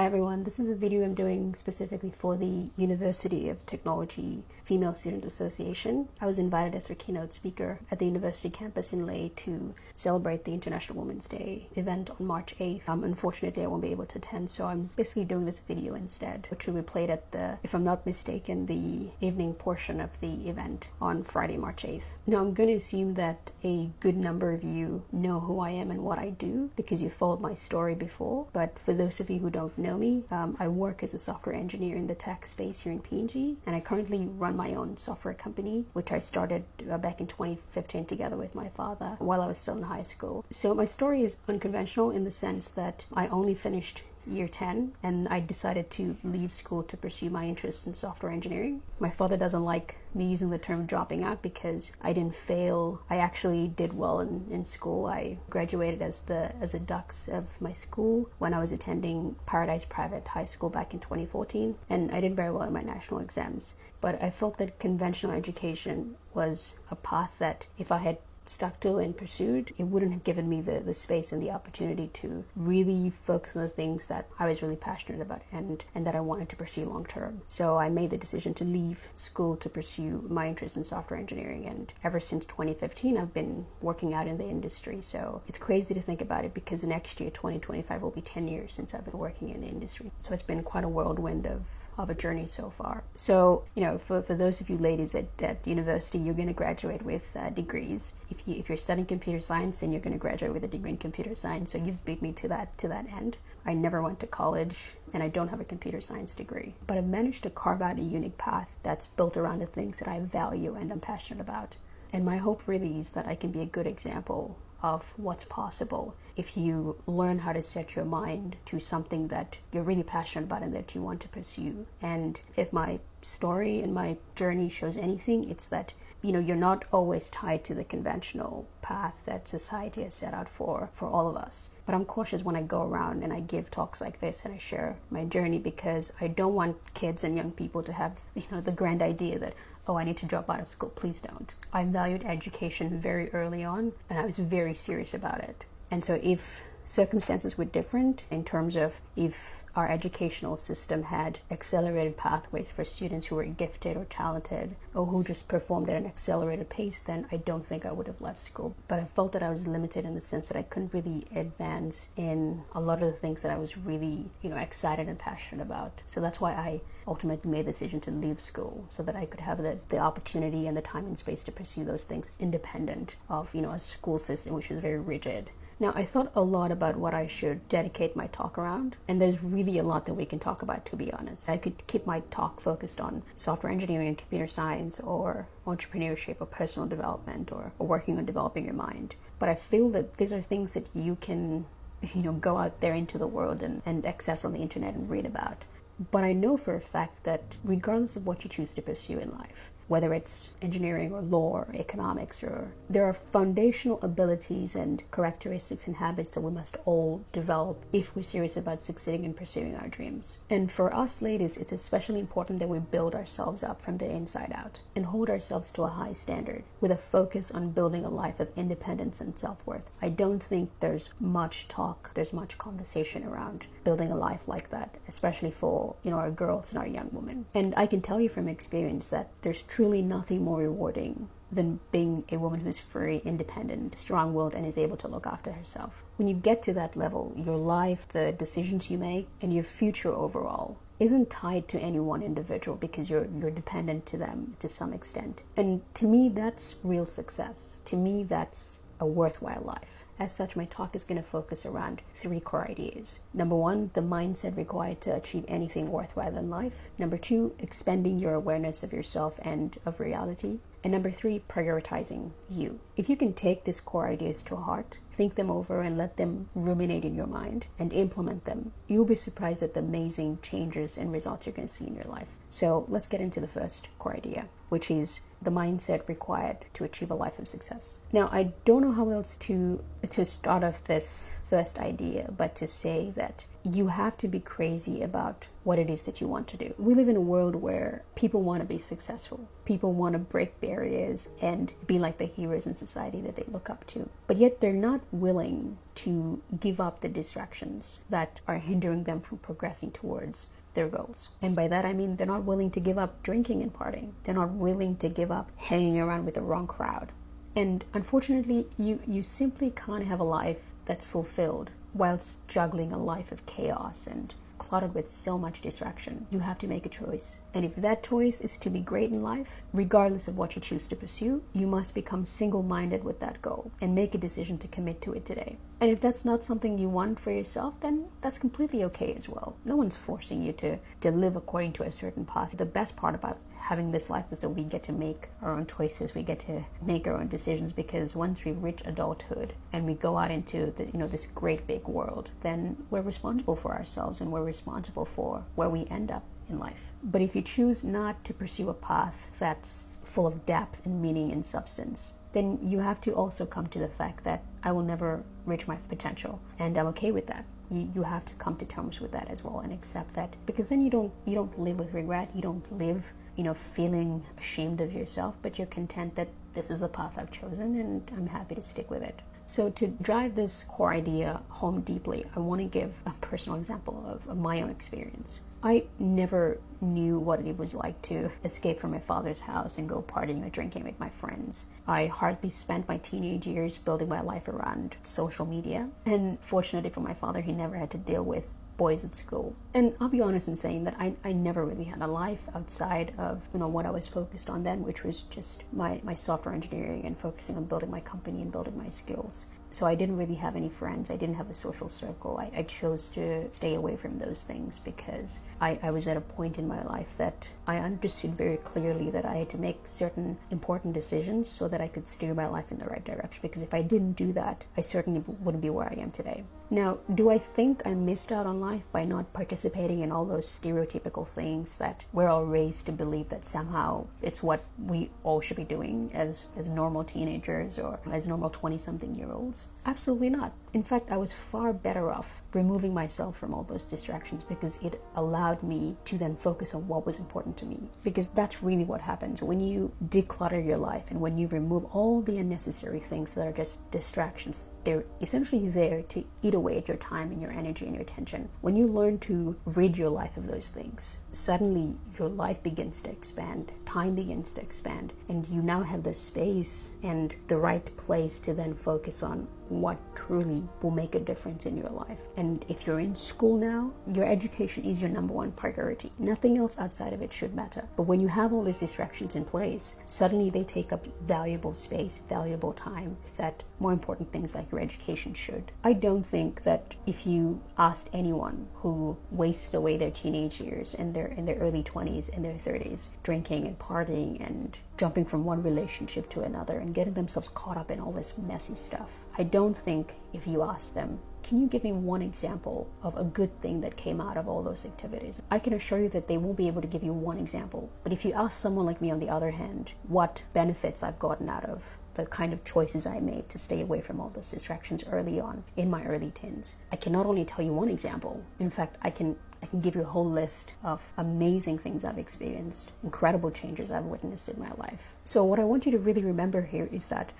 Hi everyone, this is a video I'm doing specifically for the University of Technology Female Student Association. I was invited as their keynote speaker at the university campus in Leh to celebrate the International Women's Day event on March 8th. Unfortunately, I won't be able to attend, so I'm basically doing this video instead, which will be played at the, if I'm not mistaken, the evening portion of the event on Friday, March 8th. Now, I'm going to assume that a good number of you know who I am and what I do because you followed my story before, but for those of you who don't know me, I work as a software engineer in the tech space here in PNG, and I currently run my own software company, which I started back in 2015 together with my father while I was still in high school. So my story is unconventional in the sense that I only finished year 10 and I decided to leave school to pursue my interest in software engineering. My father doesn't like me using the term dropping out because I didn't fail. I actually did well in school. I graduated as a dux of my school when I was attending Paradise Private High School back in 2014, and I did very well in my national exams. But I felt that conventional education was a path that if I had stuck to and pursued, it wouldn't have given me the space and the opportunity to really focus on the things that I was really passionate about and that I wanted to pursue long term. So I made the decision to leave school to pursue my interest in software engineering, and ever since 2015 I've been working out in the industry. So it's crazy to think about it because next year, 2025, will be 10 years since I've been working in the industry. So it's been quite a whirlwind of a journey so far. So, you know, for those of you ladies at university, you're going to graduate with degrees. If you're studying computer science, then you're going to graduate with a degree in computer science. So you've beat me to that end. I never went to college and I don't have a computer science degree, but I've managed to carve out a unique path that's built around the things that I value and I'm passionate about. And my hope really is that I can be a good example of what's possible if you learn how to set your mind to something that you're really passionate about and that you want to pursue. And if my story and my journey shows anything, it's that, you know, you're not always tied to the conventional path that society has set out for all of us. But I'm cautious when I go around and I give talks like this and I share my journey because I don't want kids and young people to have, you know, the grand idea that, oh, I need to drop out of school. Please don't. I valued education very early on and I was very serious about it. And so if circumstances were different in terms of if our educational system had accelerated pathways for students who were gifted or talented or who just performed at an accelerated pace, then I don't think I would have left school. But I felt that I was limited in the sense that I couldn't really advance in a lot of the things that I was really, you know, excited and passionate about. So that's why I ultimately made the decision to leave school so that I could have the opportunity and the time and space to pursue those things independent of, you know, a school system which was very rigid. Now, I thought a lot about what I should dedicate my talk around, and there's really a lot that we can talk about, to be honest. I could keep my talk focused on software engineering and computer science or entrepreneurship or personal development or working on developing your mind. But I feel that these are things that you can, you know, go out there into the world and access on the internet and read about. But I know for a fact that regardless of what you choose to pursue in life, whether it's engineering or law or economics, or there are foundational abilities and characteristics and habits that we must all develop if we're serious about succeeding in pursuing our dreams. And for us ladies, it's especially important that we build ourselves up from the inside out and hold ourselves to a high standard with a focus on building a life of independence and self-worth. I don't think there's much talk, there's much conversation around building a life like that, especially for, you know, our girls and our young women. And I can tell you from experience that there's truly nothing more rewarding than being a woman who's free, independent, strong-willed, and is able to look after herself. When you get to that level, your life, the decisions you make, and your future overall isn't tied to any one individual because you're dependent to them to some extent. And to me, that's real success. To me, that's a worthwhile life. As such, my talk is going to focus around 3 core ideas. Number 1, the mindset required to achieve anything worthwhile in life. Number 2, expanding your awareness of yourself and of reality. And number 3, prioritizing you. If you can take these core ideas to heart, think them over and let them ruminate in your mind and implement them, you'll be surprised at the amazing changes and results you're going to see in your life. So let's get into the first core idea, which is the mindset required to achieve a life of success. Now, I don't know how else to start off this first idea, but to say that you have to be crazy about what it is that you want to do. We live in a world where people want to be successful. People want to break barriers and be like the heroes in society that they look up to. But yet they're not willing to give up the distractions that are hindering them from progressing towards their goals. And by that I mean they're not willing to give up drinking and partying. They're not willing to give up hanging around with the wrong crowd. And unfortunately, you simply can't have a life that's fulfilled whilst juggling a life of chaos and cluttered with so much distraction. You have to make a choice. And if that choice is to be great in life, regardless of what you choose to pursue, you must become single-minded with that goal and make a decision to commit to it today. And if that's not something you want for yourself, then that's completely okay as well. No one's forcing you to live according to a certain path. The best part about having this life is that we get to make our own choices. We get to make our own decisions, because once we reach adulthood and we go out into this great big world, then we're responsible for ourselves and we're responsible for where we end up in life. But if you choose not to pursue a path that's full of depth and meaning and substance, then you have to also come to the fact that I will never reach my potential, and I'm okay with that. You have to come to terms with that as well and accept that, because then you don't live with regret. You don't live feeling ashamed of yourself, but you're content that this is the path I've chosen and I'm happy to stick with it. So to drive this core idea home deeply, I want to give a personal example of my own experience. I never knew what it was like to escape from my father's house and go partying or drinking with my friends. I hardly spent my teenage years building my life around social media. And fortunately for my father, he never had to deal with boys at school. And I'll be honest in saying that I never really had a life outside of what I was focused on then, which was just my software engineering and focusing on building my company and building my skills. So I didn't really have any friends. I didn't have a social circle. I chose to stay away from those things because I was at a point in my life that I understood very clearly that I had to make certain important decisions so that I could steer my life in the right direction. Because if I didn't do that, I certainly wouldn't be where I am today. Now, do I think I missed out on life by not participating in all those stereotypical things that we're all raised to believe that somehow it's what we all should be doing as normal teenagers or as normal 20-something-year-olds? Absolutely not. In fact, I was far better off removing myself from all those distractions, because it allowed me to then focus on what was important to me. Because that's really what happens when you declutter your life and when you remove all the unnecessary things that are just distractions. They're essentially there to eat away at your time and your energy and your attention. When you learn to rid your life of those things, suddenly your life begins to expand, time begins to expand, and you now have the space and the right place to then focus on what truly will make a difference in your life. And if you're in school now, your education is your number one priority. Nothing else outside of it should matter. But when you have all these distractions in place, suddenly they take up valuable space, valuable time that more important things like your education should. I don't think that if you asked anyone who wasted away their teenage years and in their early 20s and their 30s, drinking and partying and jumping from one relationship to another and getting themselves caught up in all this messy stuff, I don't think if you ask them, can you give me one example of a good thing that came out of all those activities? I can assure you that they won't be able to give you one example. But if you ask someone like me on the other hand, what benefits I've gotten out of the kind of choices I made to stay away from all those distractions early on in my early teens, I can not only tell you one example, in fact, I can give you a whole list of amazing things I've experienced, incredible changes I've witnessed in my life. So what I want you to really remember here is that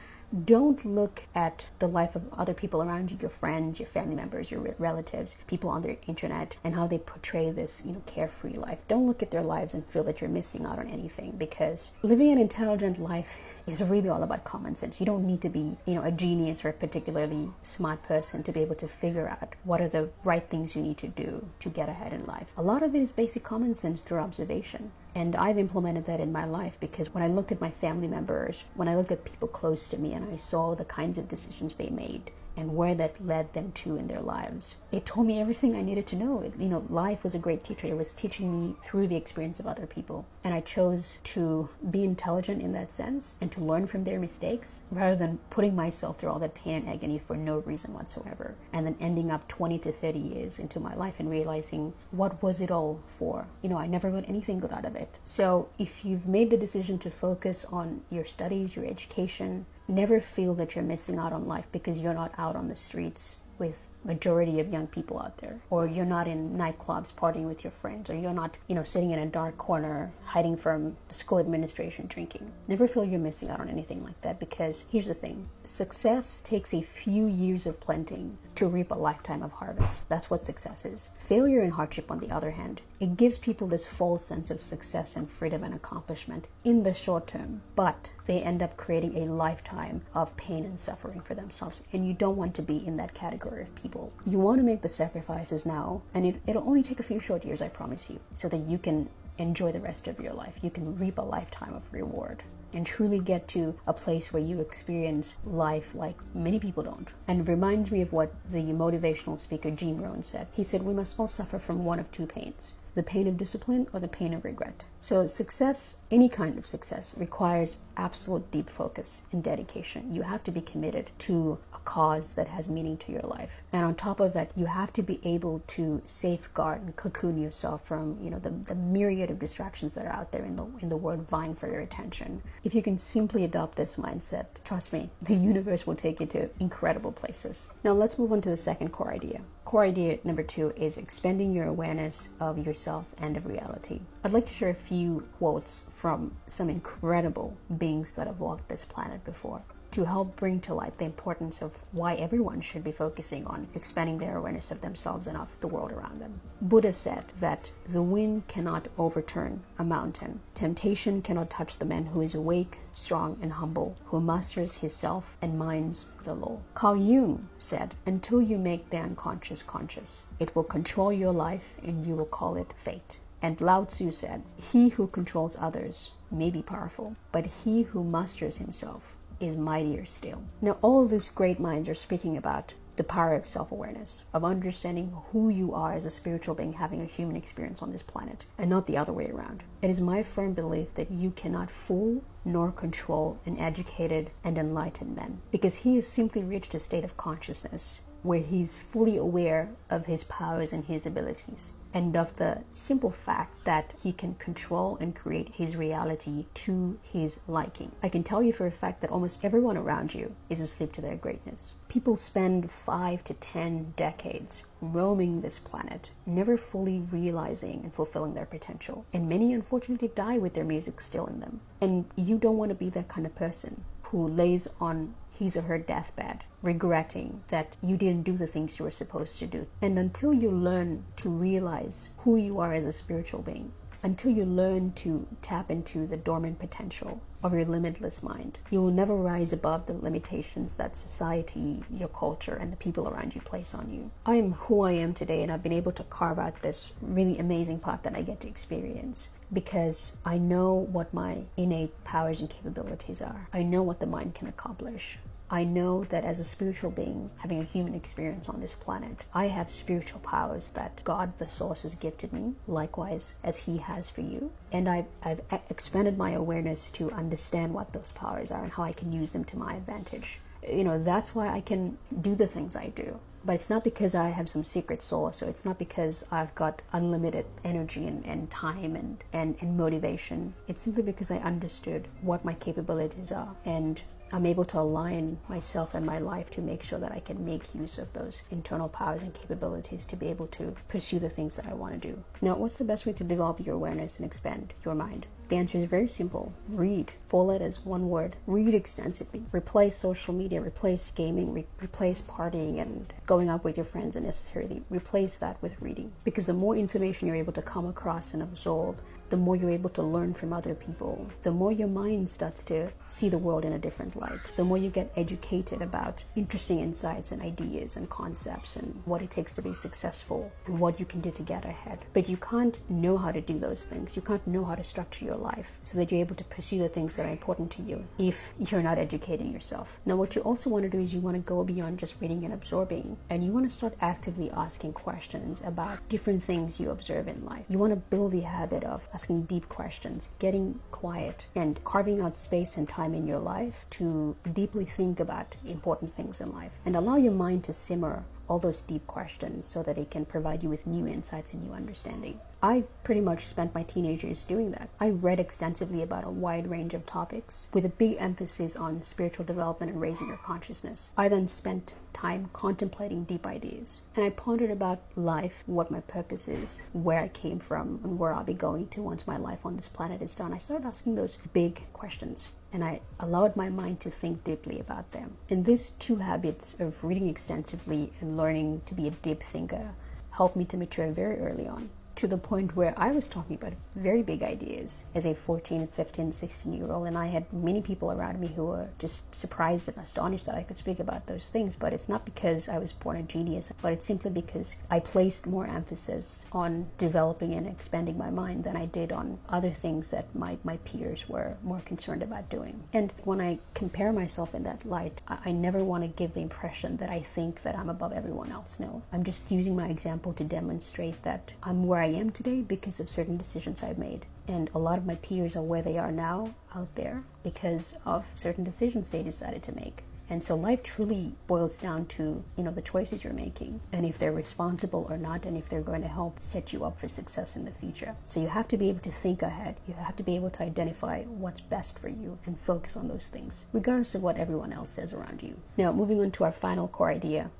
don't look at the life of other people around you, your friends, your family members, your relatives, people on the internet, and how they portray this, carefree life. Don't look at their lives and feel that you're missing out on anything, because living an intelligent life is really all about common sense. You don't need to be, a genius or a particularly smart person to be able to figure out what are the right things you need to do to get ahead in life. A lot of it is basic common sense through observation. And I've implemented that in my life, because when I looked at my family members, when I looked at people close to me and I saw the kinds of decisions they made and where that led them to in their lives, it told me everything I needed to know. Life was a great teacher. It was teaching me through the experience of other people. And I chose to be intelligent in that sense and to learn from their mistakes rather than putting myself through all that pain and agony for no reason whatsoever. And then ending up 20 to 30 years into my life and realizing, what was it all for? I never got anything good out of it. So if you've made the decision to focus on your studies, your education, never feel that you're missing out on life because you're not out on the streets with majority of young people out there, or you're not in nightclubs partying with your friends, or you're not, sitting in a dark corner hiding from the school administration drinking. Never feel you're missing out on anything like that, because here's the thing: success takes a few years of planting to reap a lifetime of harvest. That's what success is. Failure and hardship, on the other hand, it gives people this false sense of success and freedom and accomplishment in the short term, but they end up creating a lifetime of pain and suffering for themselves, and you don't want to be in that category of people. You want to make the sacrifices now, and it'll only take a few short years, I promise you, so that you can enjoy the rest of your life. You can reap a lifetime of reward and truly get to a place where you experience life like many people don't. And it reminds me of what the motivational speaker Gene Rohn said. He said, we must all suffer from one of two pains: the pain of discipline or the pain of regret. So success, any kind of success, requires absolute deep focus and dedication. You have to be committed to a cause that has meaning to your life. And on top of that, you have to be able to safeguard and cocoon yourself from, the myriad of distractions that are out there in the world vying for your attention. If you can simply adopt this mindset, trust me, the universe will take you to incredible places. Now let's move on to the second core idea. Core idea number 2 is expanding your awareness of yourself and of reality. I'd like to share a few quotes from some incredible beings that have walked this planet before, to help bring to light the importance of why everyone should be focusing on expanding their awareness of themselves and of the world around them. Buddha said that the wind cannot overturn a mountain. Temptation cannot touch the man who is awake, strong, and humble, who masters his self and minds the law. Carl Jung said, until you make the unconscious conscious, it will control your life and you will call it fate. And Lao Tzu said, he who controls others may be powerful, but he who masters himself is mightier still. Now, all of these great minds are speaking about the power of self-awareness, of understanding who you are as a spiritual being having a human experience on this planet, and not the other way around. It is my firm belief that you cannot fool nor control an educated and enlightened man, because he has simply reached a state of consciousness where he's fully aware of his powers and his abilities, and of the simple fact that he can control and create his reality to his liking. I can tell you for a fact that almost everyone around you is asleep to their greatness. People spend 5 to 10 decades roaming this planet, never fully realizing and fulfilling their potential. And many unfortunately die with their music still in them. And you don't want to be that kind of person who lays on his or her deathbed regretting that you didn't do the things you were supposed to do. And until you learn to realize who you are as a spiritual being, until you learn to tap into the dormant potential of your limitless mind, you will never rise above the limitations that society, your culture, and the people around you place on you. I am who I am today, and I've been able to carve out this really amazing path that I get to experience because I know what my innate powers and capabilities are. I know what the mind can accomplish. I know that as a spiritual being having a human experience on this planet, I have spiritual powers that God the Source has gifted me, likewise as He has for you. And I've expanded my awareness to understand what those powers are and how I can use them to my advantage. That's why I can do the things I do. But it's not because I have some secret source, or it's not because I've got unlimited energy and time and motivation. It's simply because I understood what my capabilities are, and I'm able to align myself and my life to make sure that I can make use of those internal powers and capabilities to be able to pursue the things that I want to do. Now, what's the best way to develop your awareness and expand your mind? The answer is very simple. Read. 4 letters, 1 word. Read extensively. Replace social media, replace gaming, replace partying and going out with your friends unnecessarily. Replace that with reading. Because the more information you're able to come across and absorb, the more you're able to learn from other people, the more your mind starts to see the world in a different light, the more you get educated about interesting insights and ideas and concepts and what it takes to be successful and what you can do to get ahead. But you can't know how to do those things. You can't know how to structure your life so that you're able to pursue the things that are important to you if you're not educating yourself. Now, what you also want to do is you want to go beyond just reading and absorbing, and you want to start actively asking questions about different things you observe in life. You want to build the habit of asking deep questions, getting quiet, and carving out space and time in your life to deeply think about important things in life and allow your mind to simmer all those deep questions so that it can provide you with new insights and new understanding. I pretty much spent my teenage years doing that. I read extensively about a wide range of topics with a big emphasis on spiritual development and raising your consciousness. I then spent time contemplating deep ideas, and I pondered about life, what my purpose is, where I came from, and where I'll be going to once my life on this planet is done. I started asking those big questions, and I allowed my mind to think deeply about them. And these two habits of reading extensively and learning to be a deep thinker helped me to mature very early on, to the point where I was talking about very big ideas as a 14, 15, 16-year-old, and I had many people around me who were just surprised and astonished that I could speak about those things. But it's not because I was born a genius, but it's simply because I placed more emphasis on developing and expanding my mind than I did on other things that my peers were more concerned about doing. And when I compare myself in that light, I never want to give the impression that I think that I'm above everyone else. No, I'm just using my example to demonstrate that I'm where I am today because of certain decisions I've made. And a lot of my peers are where they are now out there because of certain decisions they decided to make. And so life truly boils down to, the choices you're making, and if they're responsible or not, and if they're going to help set you up for success in the future. So you have to be able to think ahead. You have to be able to identify what's best for you and focus on those things, regardless of what everyone else says around you. Now, moving on to our final core idea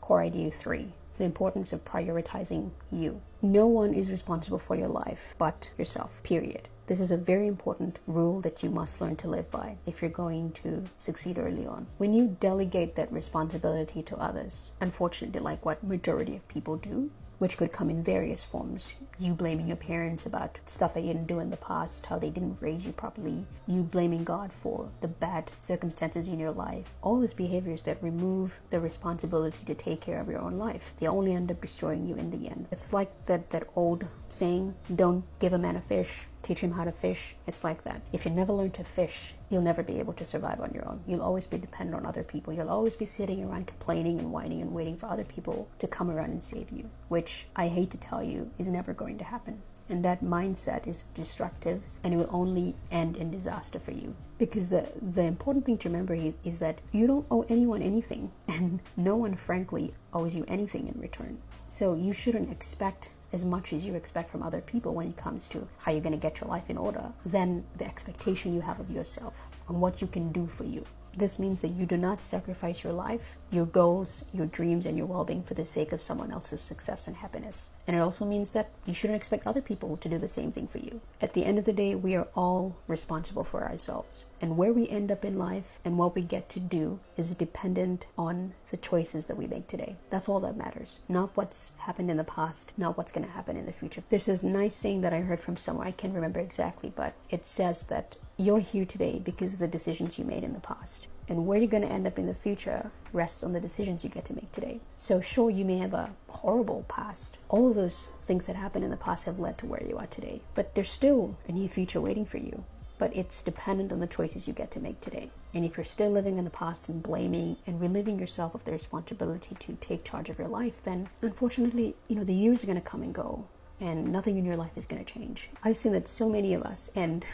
3. The importance of prioritizing you. No one is responsible for your life but yourself, period. This is a very important rule that you must learn to live by if you're going to succeed early on. When you delegate that responsibility to others, unfortunately, like what majority of people do, which could come in various forms. You blaming your parents about stuff they didn't do in the past, how they didn't raise you properly, you blaming God for the bad circumstances in your life. All those behaviors that remove the responsibility to take care of your own life, they only end up destroying you in the end. It's like that old saying, don't give a man a fish, teach him how to fish. It's like that. If you never learn to fish, you'll never be able to survive on your own. You'll always be dependent on other people. You'll always be sitting around complaining and whining and waiting for other people to come around and save you, which I hate to tell you is never going to happen. And that mindset is destructive, and it will only end in disaster for you. Because the important thing to remember is that you don't owe anyone anything, and no one, frankly, owes you anything in return. So you shouldn't expect as much as you expect from other people when it comes to how you're going to get your life in order than the expectation you have of yourself on what you can do for you. This means that you do not sacrifice your life, your goals, your dreams, and your well-being for the sake of someone else's success and happiness. And it also means that you shouldn't expect other people to do the same thing for you. At the end of the day, we are all responsible for ourselves. And where we end up in life and what we get to do is dependent on the choices that we make today. That's all that matters. Not what's happened in the past, not what's going to happen in the future. There's this nice saying that I heard from somewhere, I can't remember exactly, but it says that you're here today because of the decisions you made in the past. And where you're going to end up in the future rests on the decisions you get to make today. So sure, you may have a horrible past. All of those things that happened in the past have led to where you are today. But there's still a new future waiting for you. But it's dependent on the choices you get to make today. And if you're still living in the past and blaming and relieving yourself of the responsibility to take charge of your life, then unfortunately, the years are going to come and go, and nothing in your life is going to change. I've seen that so many of us, and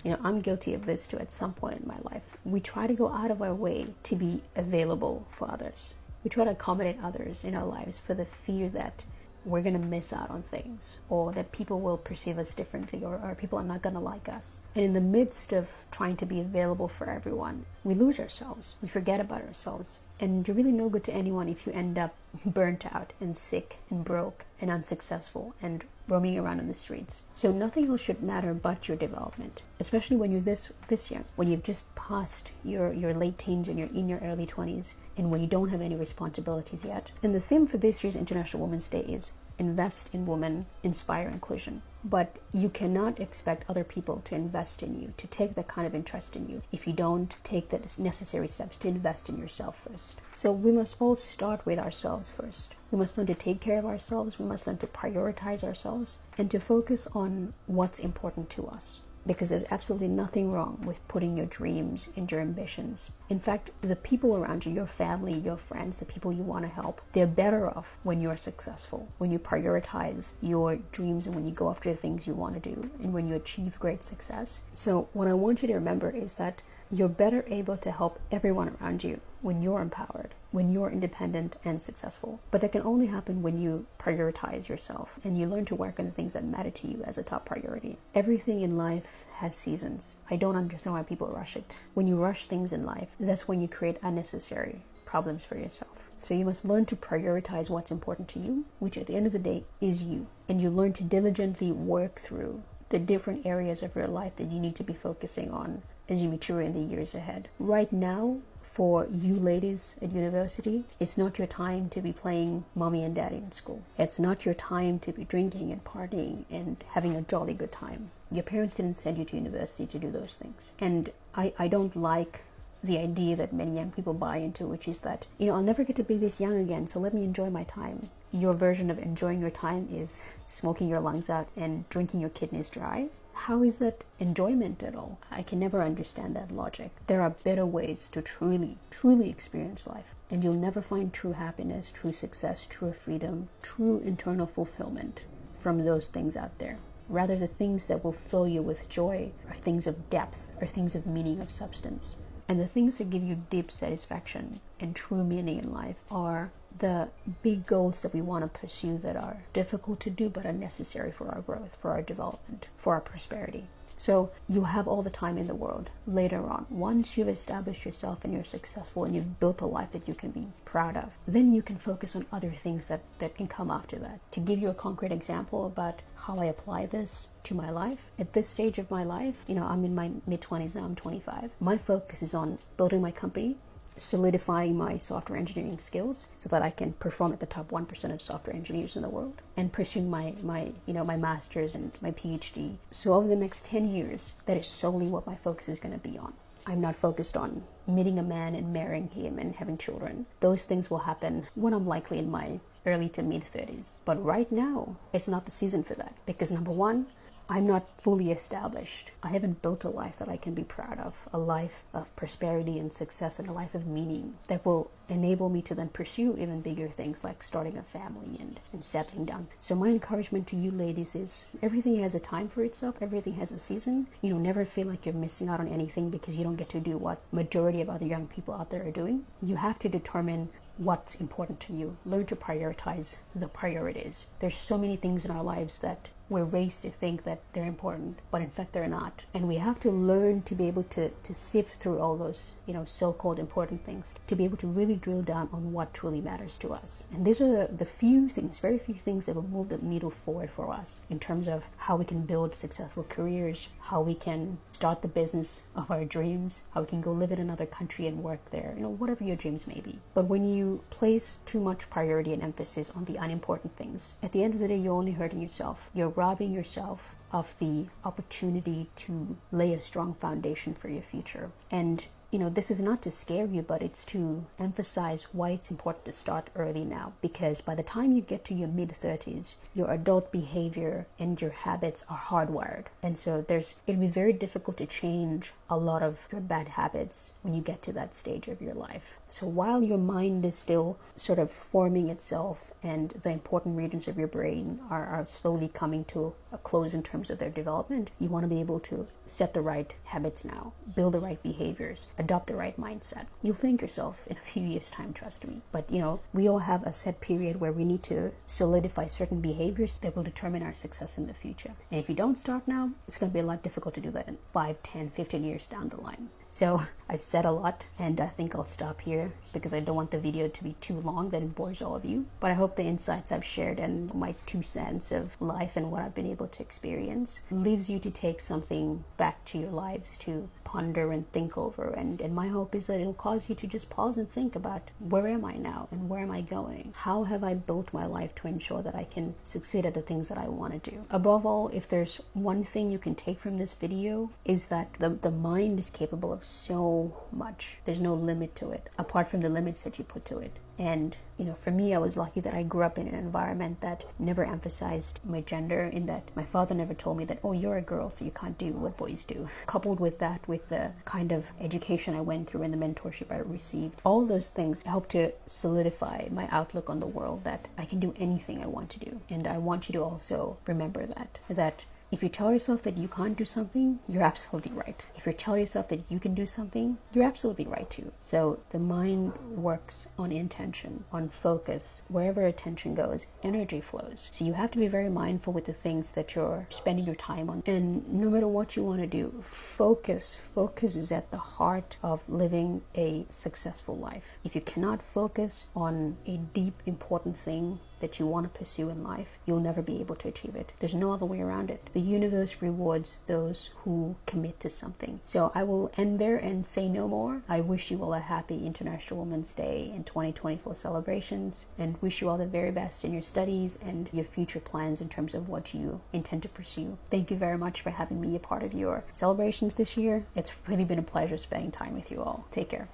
I'm guilty of this too at some point in my life. We try to go out of our way to be available for others. We try to accommodate others in our lives for the fear that we're going to miss out on things, or that people will perceive us differently, or people are not going to like us. And in the midst of trying to be available for everyone, we lose ourselves. We forget about ourselves. And you're really no good to anyone if you end up burnt out and sick and broke and unsuccessful and roaming around in the streets. So nothing else should matter but your development, especially when you're this young, when you've just passed your late teens and you're in your early 20s, and when you don't have any responsibilities yet. And the theme for this year's International Women's Day is invest in women, inspire inclusion. But you cannot expect other people to invest in you, to take that kind of interest in you, if you don't take the necessary steps to invest in yourself first. So we must all start with ourselves first. We must learn to take care of ourselves. We must learn to prioritize ourselves and to focus on what's important to us. Because there's absolutely nothing wrong with putting your dreams and your ambitions. In fact, the people around you, your family, your friends, the people you want to help, they're better off when you're successful, when you prioritize your dreams and when you go after the things you want to do and when you achieve great success. So what I want you to remember is that you're better able to help everyone around you when you're empowered, when you're independent and successful. But that can only happen when you prioritize yourself and you learn to work on the things that matter to you as a top priority. Everything in life has seasons. I don't understand why people rush it. When you rush things in life, that's when you create unnecessary problems for yourself. So you must learn to prioritize what's important to you, which at the end of the day is you. And you learn to diligently work through the different areas of your life that you need to be focusing on as you mature in the years ahead. Right now, for you ladies at university, it's not your time to be playing mommy and daddy in school. It's not your time to be drinking and partying and having a jolly good time. Your parents didn't send you to university to do those things. And I don't like the idea that many young people buy into, which is that, I'll never get to be this young again, so let me enjoy my time. Your version of enjoying your time is smoking your lungs out and drinking your kidneys dry. How is that enjoyment at all? I can never understand that logic. There are better ways to truly, truly experience life. And you'll never find true happiness, true success, true freedom, true internal fulfillment from those things out there. Rather, the things that will fill you with joy are things of depth, are things of meaning, of substance. And the things that give you deep satisfaction and true meaning in life are the big goals that we want to pursue that are difficult to do but are necessary for our growth, for our development, for our prosperity. So you have all the time in the world later on. Once you've established yourself and you're successful and you've built a life that you can be proud of, then you can focus on other things that can come after that. To give you a concrete example about how I apply this to my life, at this stage of my life, I'm in my mid-20s now, I'm 25. My focus is on building my company, solidifying my software engineering skills so that I can perform at the top 1% of software engineers in the world, and pursuing my master's and my PhD. So over the next 10 years, that is solely what my focus is going to be on. I'm not focused on meeting a man and marrying him and having children. Those things will happen when I'm likely in my early to mid 30s. But right now, it's not the season for that, because number one, I'm not fully established. I haven't built a life that I can be proud of, a life of prosperity and success and a life of meaning that will enable me to then pursue even bigger things like starting a family and settling down. So my encouragement to you ladies is everything has a time for itself, everything has a season. Never feel like you're missing out on anything because you don't get to do what majority of other young people out there are doing. You have to determine what's important to you. Learn to prioritize the priorities. There's so many things in our lives that we're raised to think that they're important, but in fact they're not. And we have to learn to be able to sift through all those, so-called important things, to be able to really drill down on what truly matters to us. And these are the few things, very few things that will move the needle forward for us in terms of how we can build successful careers, how we can start the business of our dreams, how we can go live in another country and work there, whatever your dreams may be. But when you place too much priority and emphasis on the unimportant things, at the end of the day, you're only hurting yourself. You're robbing yourself of the opportunity to lay a strong foundation for your future. And this is not to scare you, but it's to emphasize why it's important to start early now. Because by the time you get to your mid-30s, your adult behavior and your habits are hardwired. And so it'll be very difficult to change a lot of your bad habits when you get to that stage of your life. So while your mind is still sort of forming itself and the important regions of your brain are slowly coming to a close in terms of their development, you want to be able to set the right habits now, build the right behaviors, adopt the right mindset. You'll thank yourself in a few years' time, trust me. But we all have a set period where we need to solidify certain behaviors that will determine our success in the future. And if you don't start now, it's going to be a lot difficult to do that in 5, 10, 15 years down the line. So I've said a lot, and I think I'll stop here because I don't want the video to be too long that it bores all of you. But I hope the insights I've shared and my 2 cents of life and what I've been able to experience leaves you to take something back to your lives to ponder and think over. And my hope is that it'll cause you to just pause and think about, where am I now and where am I going? How have I built my life to ensure that I can succeed at the things that I want to do? Above all, if there's one thing you can take from this video, is that the mind is capable of so much. There's no limit to it, apart from the limits that you put to it. And for me, I was lucky that I grew up in an environment that never emphasized my gender, in that my father never told me that, oh, you're a girl, so you can't do what boys do. Coupled with that, with the kind of education I went through and the mentorship I received, all those things helped to solidify my outlook on the world, that I can do anything I want to do. And I want you to also remember that If you tell yourself that you can't do something, you're absolutely right. If you tell yourself that you can do something, you're absolutely right too. So the mind works on intention, on focus. Wherever attention goes, energy flows. So you have to be very mindful with the things that you're spending your time on. And no matter what you want to do, focus is at the heart of living a successful life. If you cannot focus on a deep, important thing that you want to pursue in life, you'll never be able to achieve it. There's no other way around it. The universe rewards those who commit to something. So I will end there and say no more. I wish you all a happy International Women's Day and 2024 celebrations, and wish you all the very best in your studies and your future plans in terms of what you intend to pursue. Thank you very much for having me a part of your celebrations this year. It's really been a pleasure spending time with you all. Take care.